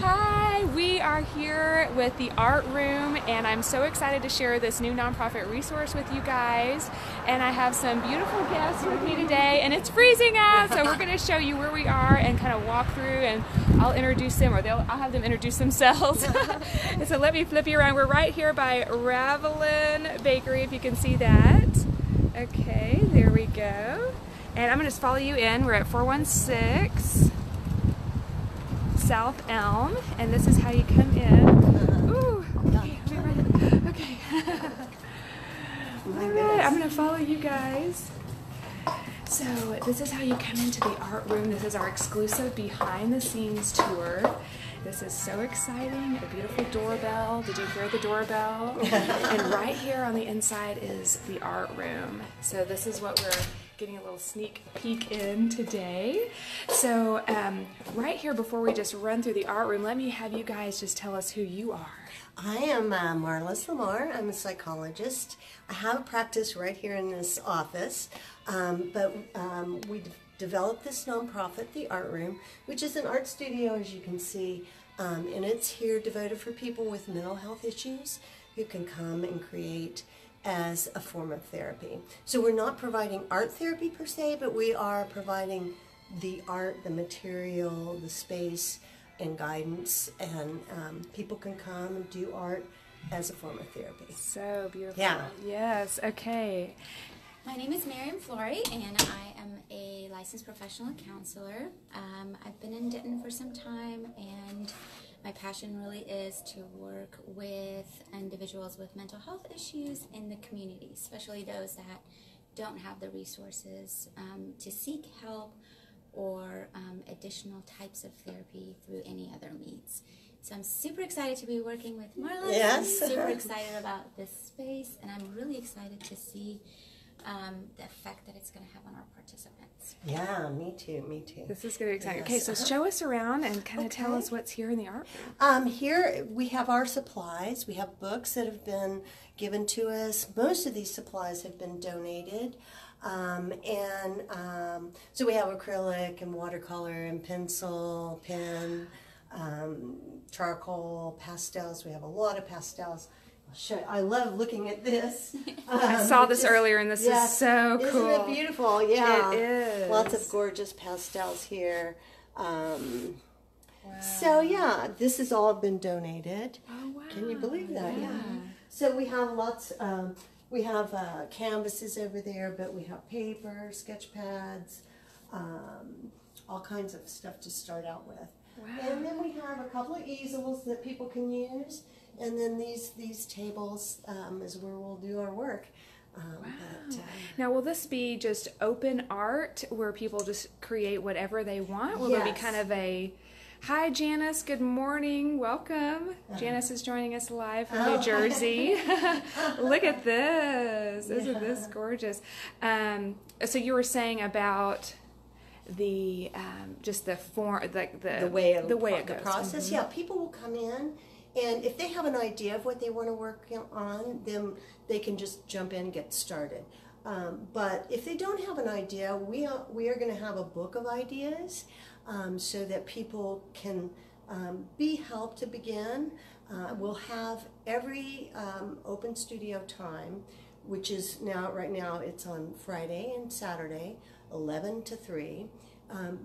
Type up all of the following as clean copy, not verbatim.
Hi, we are here with the art room and I'm so excited to share this new nonprofit resource with you guys. And I have some beautiful guests with me today and it's freezing out, so we're going to show you where we are and kind of walk through, and I'll introduce them, or I'll have them introduce themselves. So let me flip you around. We're right here by Ravelin Bakery, if you can see that. Okay, there we go. And I'm going to just follow you in. We're at 416 South Elm, and this is how you come in. Ooh, okay. All right, I'm going to follow you guys. So this is how you come into the art room. This is our exclusive behind the scenes tour. This is so exciting. A beautiful doorbell. Did you hear the doorbell? And right here on the inside is the art room. So this is what we're getting a little sneak peek in today. So right here, before we just run through the art room, let me have you guys just tell us who you are. I am Marlys, Lamar. I'm a psychologist. I have a practice right here in this office, but we developed this nonprofit, the Art Room, which is an art studio, as you can see, and it's here devoted for people with mental health issues who can come and create as a form of therapy. So we're not providing art therapy per se, but we are providing the art, the material, the space, and guidance, and people can come and do art as a form of therapy. So beautiful. Yeah. Yes, okay. My name is Flory, and I am a licensed professional counselor. I've been in Denton for some time, and my passion really is to work with individuals with mental health issues in the community, especially those that don't have the resources to seek help or additional types of therapy through any other means. So I'm super excited to be working with Marlys. Yes. I'm super excited about this space, and I'm really excited to see the effect that it's going to have on our participants. Yeah, me too, me too. This is going to be exciting. Yes. Okay, so show us around and kind of tell us what's here in the art room. Here we have our supplies. We have books that have been given to us. Most of these supplies have been donated. So we have acrylic and watercolor and pencil, pen, charcoal, pastels. We have a lot of pastels. I'll show you. I love looking at this. I saw this earlier, and this is so cool. Isn't it beautiful? Yeah. It is. Lots of gorgeous pastels here. Wow. So yeah, this has all been donated. Oh wow. Can you believe that? Yeah. So we have lots. We have canvases over there, but we have paper, sketch pads, all kinds of stuff to start out with. Wow. And then we have a couple of easels that people can use, and then these tables is where we'll do our work. Now, will this be just open art where people just create whatever they want? Will there be kind of a... Hi, Janice. Good morning. Welcome. Janice is joining us live from New Jersey. Look at this. Isn't this gorgeous? So you were saying about the just the form, the way it goes. The process. Yeah, people will come in, and if they have an idea of what they want to work on, then they can just jump in and get started. But if they don't have an idea, we are going to have a book of ideas. So that people can be helped to begin. We'll have every open studio time, which is right now it's on Friday and Saturday, 11 to 3.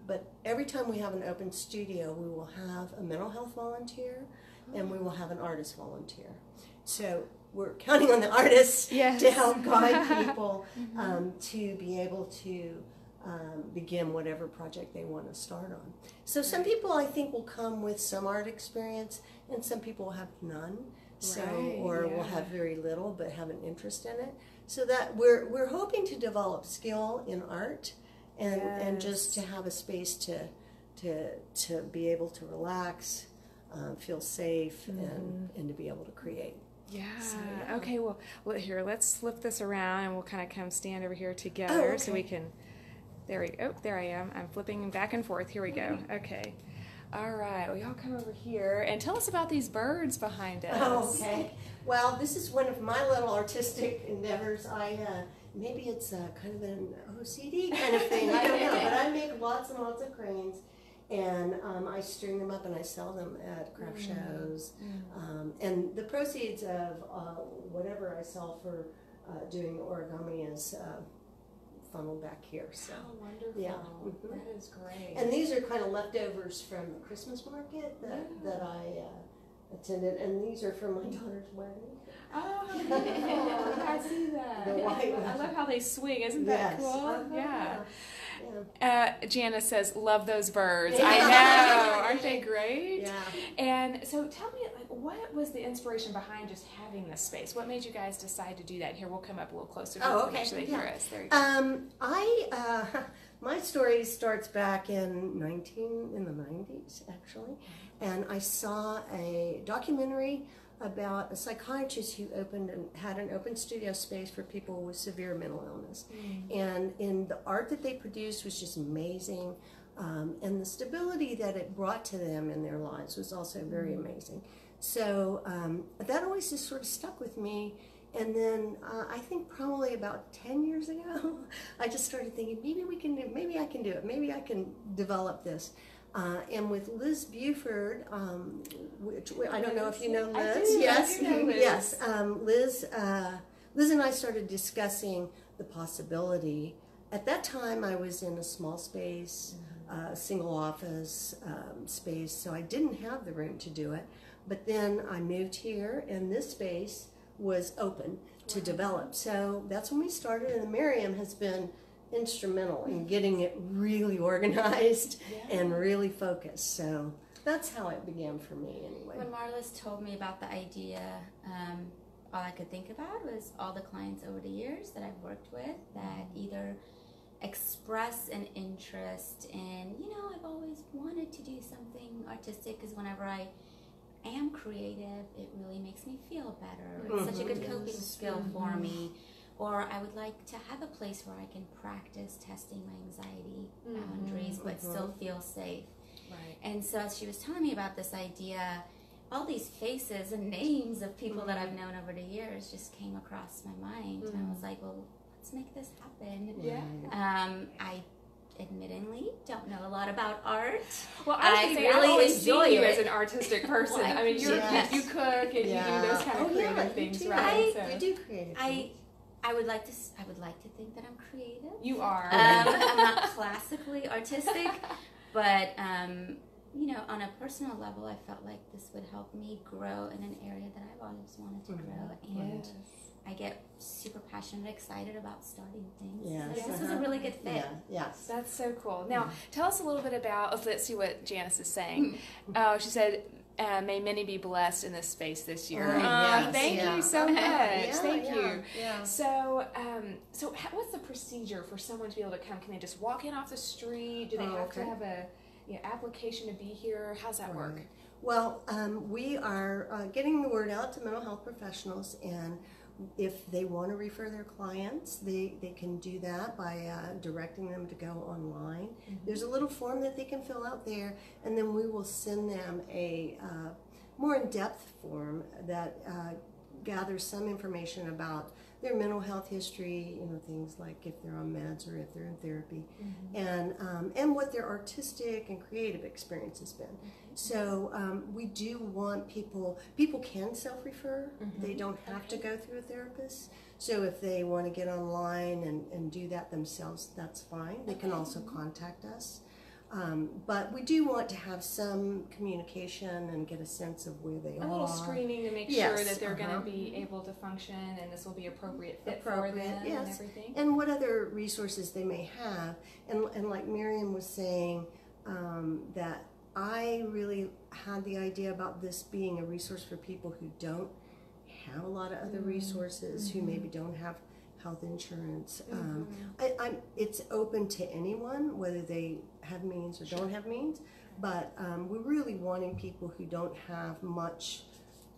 But every time we have an open studio, we will have a mental health volunteer and we will have an artist volunteer. So we're counting on the artists to help guide people to be able to begin whatever project they want to start on. So some people, I think, will come with some art experience, and some people will have none, or will have very little but have an interest in it. So that we're hoping to develop skill in art, and just to have a space to be able to relax, feel safe, and to be able to create. Yeah. So, Okay. Well, here, let's flip this around, and we'll kind of come stand over here together so we can. There we go. Oh, there I am. I'm flipping back and forth. Here we go. Okay. All right. Well, y'all come over here and tell us about these birds behind us. Okay. Well, this is one of my little artistic endeavors. Maybe it's kind of an OCD kind of thing. I don't know. But I make lots and lots of cranes. And I string them up and I sell them at craft shows. And the proceeds of whatever I sell for doing origami is funneled back here. So. Oh, wonderful. Yeah. That is great. And these are kind of leftovers from the Christmas market that I attended. And these are from my daughter's wedding. Oh, yeah, I see that. The white I love how they swing. Isn't that cool? Yeah. Janice says, love those birds. I know. Aren't they great? Yeah. And so tell me, like, what was the inspiration behind just having this space? What made you guys decide to do that? Here, we'll come up a little closer to make sure they hear us. There you go. My story starts back in the 90s, actually. And I saw a documentary about a psychiatrist who had an open studio space for people with severe mental illness. And the art that they produced was just amazing. And the stability that it brought to them in their lives was also very amazing. So that always just sort of stuck with me. And then I think probably about 10 years ago, I just started thinking, maybe I can do it. Maybe I can develop this. And with Liz Buford, which I don't know if you know Liz. Yes, I do know Liz. Yes. Liz and I started discussing the possibility. At that time, I was in a small space, single office space, so I didn't have the room to do it. But then I moved here, and this space was open to develop. So that's when we started, and Miriam has been instrumental in getting it really organized and really focused. So that's how it began for me anyway. When Marlys told me about the idea, all I could think about was all the clients over the years that I've worked with that either express an interest in, I've always wanted to do something artistic, because whenever I am creative, it really makes me feel better. It's such a good coping skill for me. Or I would like to have a place where I can practice testing my anxiety boundaries, but still feel safe. Right. And so as she was telling me about this idea, all these faces and names of people that I've known over the years just came across my mind. And I was like, well, let's make this happen. Yeah. I admittingly don't know a lot about art. Well, I really always enjoy see you it as an artistic person. Well, I mean, you cook and you do those kind of you creative things, do. right? You do creative things. I would like to think that I'm creative. You are. I'm not classically artistic, but on a personal level, I felt like this would help me grow in an area that I've always wanted to grow, and I get super passionate and excited about starting things. Yes. So this was a really good fit. Yeah. Yes. That's so cool. Now, tell us a little bit about, let's see what Janice is saying. She said, may many be blessed in this space this year. Thank you so much. Thank you. Yeah. So, what's the procedure for someone to be able to come? Can they just walk in off the street? Do they have to have a application to be here? How's that work? Well, we are getting the word out to mental health professionals, and if they want to refer their clients, they can do that by directing them to go online. There's a little form that they can fill out there, and then we will send them a more in-depth form that gathers some information about their mental health history, things like if they're on meds or if they're in therapy, and what their artistic and creative experience has been. So we do want people can self-refer. They don't have to go through a therapist. So if they want to get online and do that themselves, that's fine. They can also contact us. But we do want to have some communication and get a sense of where they are. A little screening to make sure that they're going to be able to function and this will be appropriate fit for them and everything. And what other resources they may have. And like Miriam was saying, that I really had the idea about this being a resource for people who don't have a lot of other resources, who maybe don't have health insurance. It's open to anyone, whether they have means or don't have means, but we're really wanting people who don't have much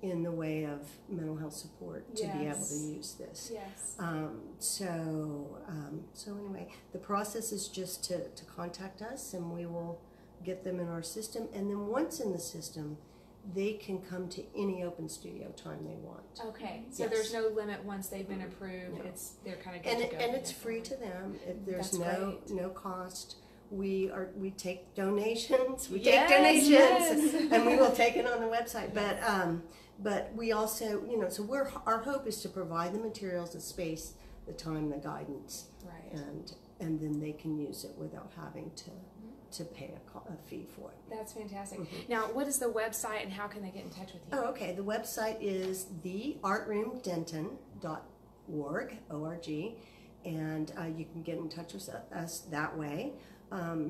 in the way of mental health support to be able to use this. So anyway, the process is just to contact us, and we will get them in our system, and then once in the system, they can come to any open studio time they want. Okay, so there's no limit once they've been approved. They're kind of good to go. And it's free to them. There's no cost. we take donations. We Yes, take donations, yes. and we will take it on the website. But we also, so our hope is to provide the materials, the space, the time, the guidance, Right. and then they can use it without having to pay a fee for it. That's fantastic. Now, what is the website and how can they get in touch with you? Oh, okay. The website is theartroomdenton.org, O-R-G, and you can get in touch with us that way. I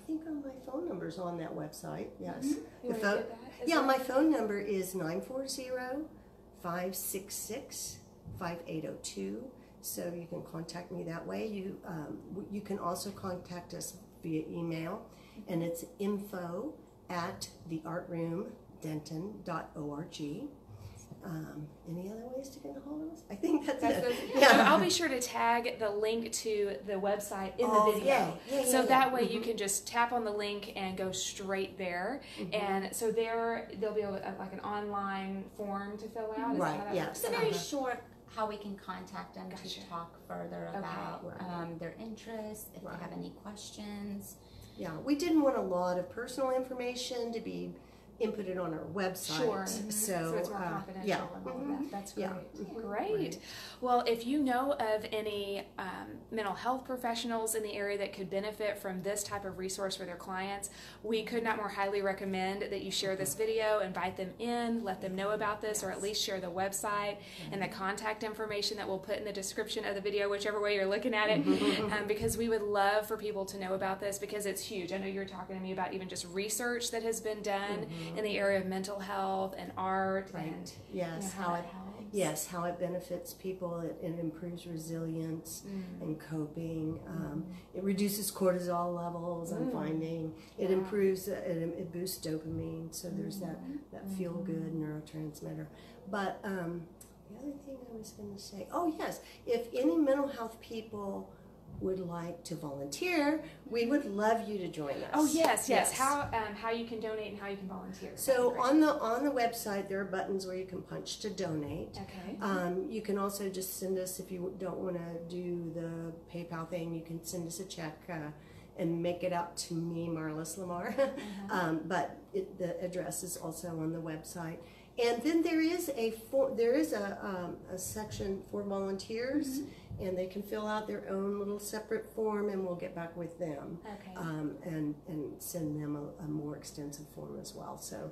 think my phone number is on that website. Yes. You wanna get that? Yeah, my phone number is 940-566-5802. So you can contact me that way. You can also contact us via email, and it's info@theartroomdenton.org. Any other ways to get a hold of us? I think that's it. Yeah. I'll be sure to tag the link to the website in the video. So that way you can just tap on the link and go straight there. And so there'll be like an online form to fill out. Right, yes. It's a very short how we can contact them to talk further about their interests, if they have any questions. Yeah, we didn't want a lot of personal information to be inputted on our website. Sure. So it's more confidential and all of that. That's great. Great. Well, if you know of any mental health professionals in the area that could benefit from this type of resource for their clients, we could not more highly recommend that you share this video, invite them in, let them know about this, or at least share the website and the contact information that we'll put in the description of the video, whichever way you're looking at it, because we would love for people to know about this because it's huge. I know you were talking to me about even just research that has been done in the area of mental health and art and how it benefits people. It improves resilience and coping. It reduces cortisol levels. I'm finding it improves. It boosts dopamine. So there's that feel good neurotransmitter. But the other thing I was going to say, if any mental health people would like to volunteer, we would love you to join us. Oh yes. How you can donate and how you can volunteer. So on the website there are buttons where you can punch to donate. Okay. You can also just send us, if you don't want to do the PayPal thing, you can send us a check and make it out to me, Marlys Lamar. But the address is also on the website. And then there is a section for volunteers, and they can fill out their own little separate form, and we'll get back with them and send them a more extensive form as well. So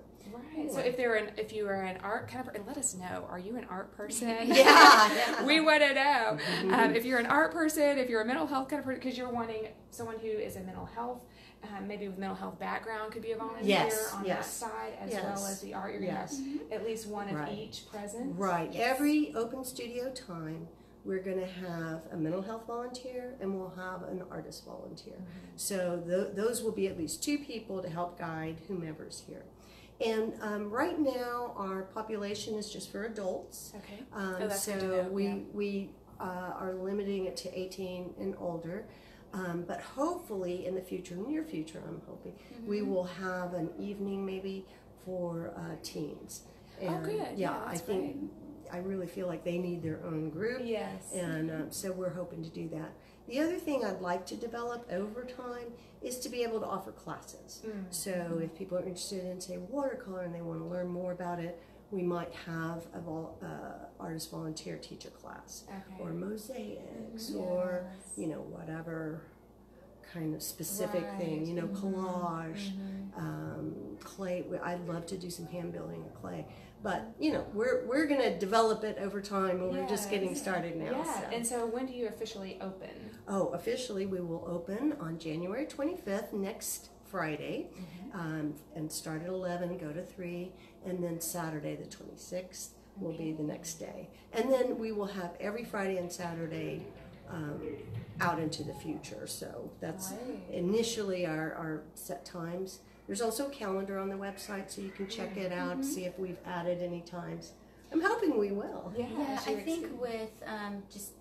so if you are an art kind of, and let us know, are you an art person? We want to know. If you're an art person, if you're a mental health kind of person, because you're wanting someone who is a mental health. Maybe with mental health background could be a volunteer on that side as well as the art. You're going to have at least one of each present. Right. Every open studio time, we're going to have a mental health volunteer and we'll have an artist volunteer. So those will be at least 2 people to help guide whomever's here. And right now, our population is just for adults. Okay. That's good to know. We are limiting it to 18 and older. But hopefully in the future, near future, I'm hoping, we will have an evening maybe for teens. And good. I think, I really feel like they need their own group. Yes. And so we're hoping to do that. The other thing I'd like to develop over time is to be able to offer classes. So if people are interested in, say, watercolor and they want to learn more about it, we might have a artist volunteer teach a class, or mosaics, or whatever kind of specific thing, collage, clay. I'd love to do some hand building of clay, but we're going to develop it over time. We're just getting started now. And so when do you officially open? Oh, officially we will open on January 25th, next Friday, and start at 11, go to 3, and then Saturday the 26th will be the next day. And then we will have every Friday and Saturday out into the future. So that's initially our set times. There's also a calendar on the website, so you can check it out, see if we've added any times. I'm hoping we will. I think with just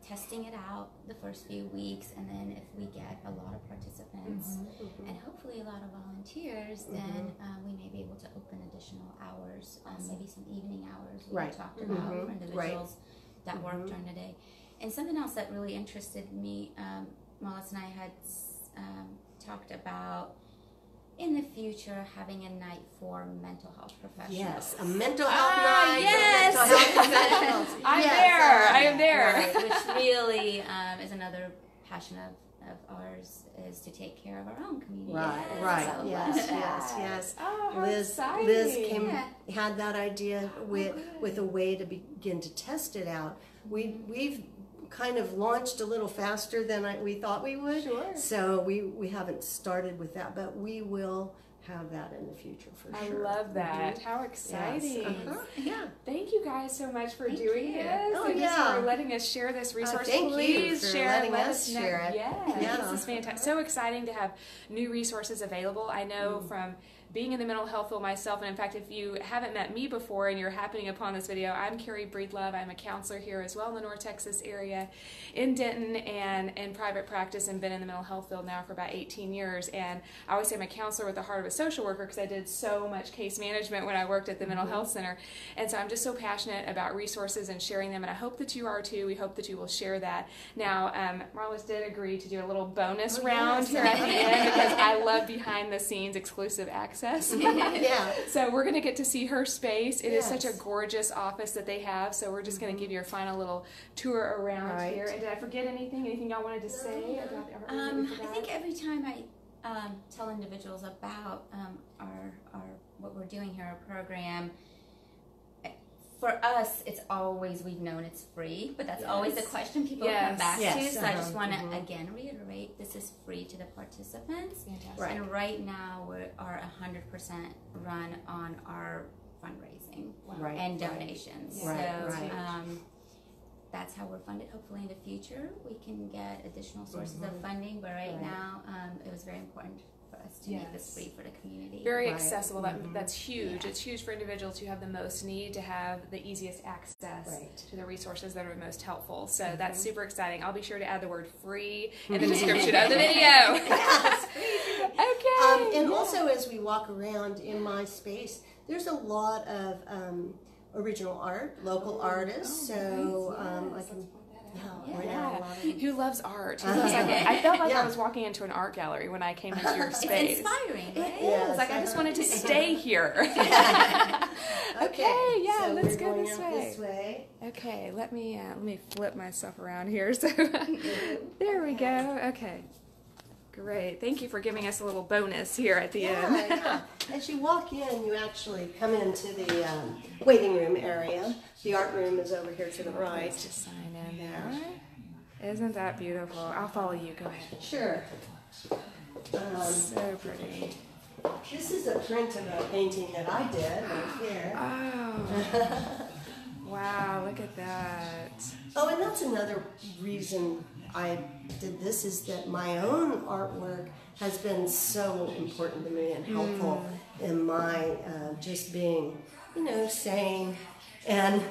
testing it out the first few weeks, and then if we get a lot of participants and hopefully a lot of volunteers, then we may be able to open additional hours, maybe some evening hours we talked about for individuals that work during the day. And something else that really interested me, Marlys and I had talked about in the future having a night for mental health professionals. Yes, a mental health night. Yes. Mental health professionals. I'm there. I am there. Right, which really is another passion of ours, is to take care of our own community. Right. So, Yes. Oh, how Liz exciting. had that idea with a way to begin to test it out. We've kind of launched a little faster than we thought we would. Sure. So we haven't started with that, but we will have that in the future for sure. I love that. How exciting. Yes. Yeah. Thank you guys so much for Thank doing you. this. Oh, and yeah. for letting us share this resource. Thank you Please for share letting let us know. share it. Yes, Yeah. this is fantastic. So exciting to have new resources available. I know from being in the mental health field myself, and in fact, if you haven't met me before and you're happening upon this video, I'm Carrie Breedlove. I'm a counselor here as well in the North Texas area, in Denton, and in private practice, and been in the mental health field now for about 18 years. And I always say I'm a counselor with the heart of a social worker because I did so much case management when I worked at the mental health center. And so I'm just so passionate about resources and sharing them, and I hope that you are too. We hope that you will share that. Now, Marlys did agree to do a little bonus round here at the end because I love behind the scenes exclusive access. Yeah. So we're going to get to see her space. It is such a Yes. gorgeous office that they have. So we're just going to give you a final little tour around Right. here. And did I forget anything? Anything y'all wanted to say about the art room that we I forgot? think every time I tell individuals about our what we're doing here, our program, for us, it's always, we've known it's free, but that's always the question people come back to. Yes. So I just want to again reiterate, this is free to the participants. Fantastic. Right. And right now we are 100% run on our fundraising Right. and donations. Right. So Right. that's how we're funded. Hopefully in the future we can get additional sources of funding, but right now it was very important for us to make this free for the community. Very Right. accessible. That's huge. It's huge for individuals who have the most need to have the easiest access Right. to the resources that are most helpful. So that's super exciting. I'll be sure to add the word free in the description of the video. Okay. And also, as we walk around in my space, there's a lot of original art, local artists. So I can. We're now a lot of. Who loves art? Who loves I felt like Yeah. I was walking into an art gallery when I came into your It's space. inspiring, right? It's like I just wanted to stay here. Okay, yeah, so let's we're go going this out way. This way. Okay, let me flip myself around here. So there we go. Okay, great. Thank you for giving us a little bonus here at the end. Yeah. As you walk in, you actually come into the waiting room area. The art room is over here to the right. Just sign in there. Isn't that beautiful? I'll follow you. Go ahead. Sure. So pretty. This is a print of a painting that I did right here. Oh. Wow, look at that. Oh, and that's another reason I did this, is that my own artwork has been so important to me and helpful in my just being, sane and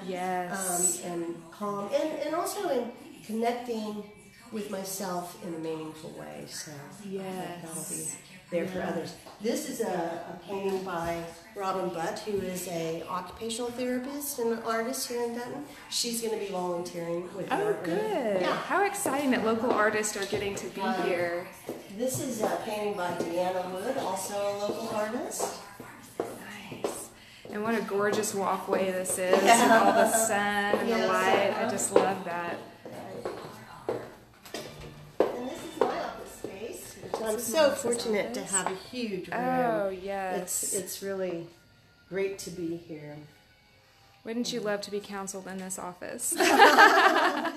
and calm, and also in connecting with myself in a meaningful way. So that'll be there for others. This is a painting by Robin Butt, who is a occupational therapist and an artist here in Denton. She's going to be volunteering with Oh, art room. good. Yeah. How exciting that local artists are getting to be here. This is a painting by Deanna Wood, also a local artist. Nice. And what a gorgeous walkway this is with all the sun and the light. I just love that. And this is my office space, which I'm so fortunate to have a huge room. Oh, yes. It's really great to be here. Wouldn't you love to be counseled in this office? Yeah.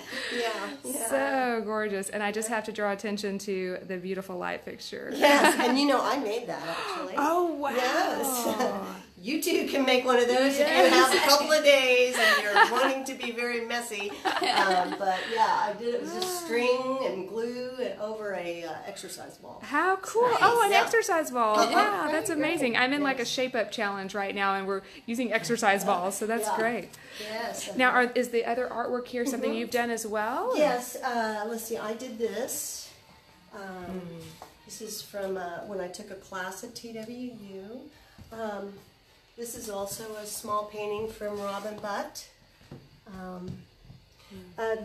So gorgeous. And I just have to draw attention to the beautiful light fixture. Yes, and I made that actually. Oh, wow. Yes. You too can make one of those if you have a couple of days and you're wanting to be very messy. But yeah, I did it with just string and glue and over a exercise ball. How cool. Nice. Oh, an Yeah. exercise ball. Wow, Great, that's amazing. great. I'm in like a shape-up challenge right now, and we're using exercise balls, so that's Yeah. great. Yes. Now, is the other artwork here something you've done as well? Yes, let's see, I did this. This is from when I took a class at TWU. This is also a small painting from Robin Butt.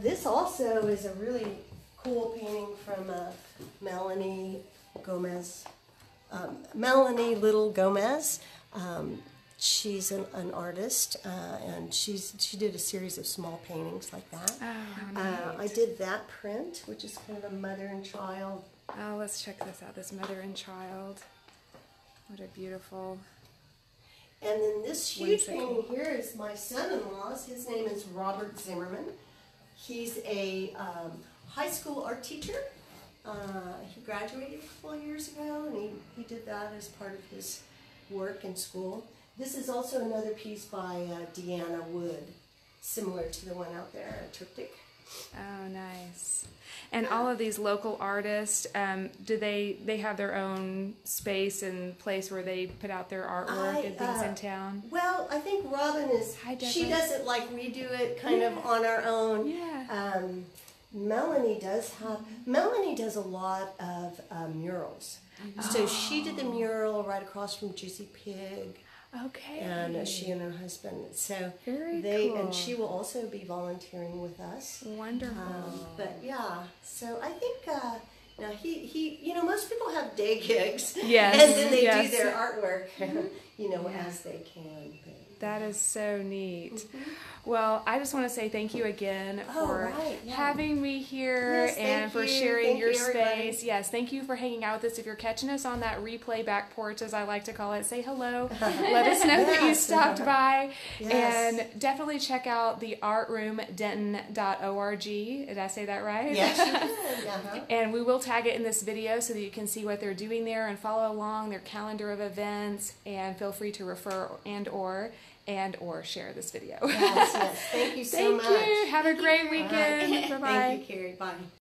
This also is a really cool painting from Melanie Gomez, Melanie Little Gomez. She's an artist, and she did a series of small paintings like that. Oh, I did that print, which is kind of a mother and child. Oh, let's check this out, this mother and child. What a beautiful... And then this huge whimsical painting here is my son-in-law's. His name is Robert Zimmerman. He's a high school art teacher. He graduated a couple of years ago, and he did that as part of his work in school. This is also another piece by Deanna Wood, similar to the one out there, a triptych. Oh, nice. And all of these local artists, do they have their own space and place where they put out their artwork and things in town? Well, I think Robin she does it like we do it, kind of on our own. Yeah. Melanie does a lot of murals. So she did the mural right across from Juicy Pig. Okay. And she and her husband. So Very cool. And she will also be volunteering with us. Wonderful. But yeah, so I think now he most people have day gigs. Yes. And then they yes. do their artwork, as they can. But, that is so neat. Well, I just want to say thank you again for having me here and for sharing your space. Yes, thank you for hanging out with us. If you're catching us on that replay back porch, as I like to call it, say hello. Let us know that you stopped by. Yes. And definitely check out the artroomdenton.org. Did I say that right? Yes, you did. And we will tag it in this video so that you can see what they're doing there and follow along their calendar of events, and feel free to refer and or share this video. Yes. Thank you so much. Thank you. Have a great weekend. Bye-bye. Thank you, Carrie. Bye.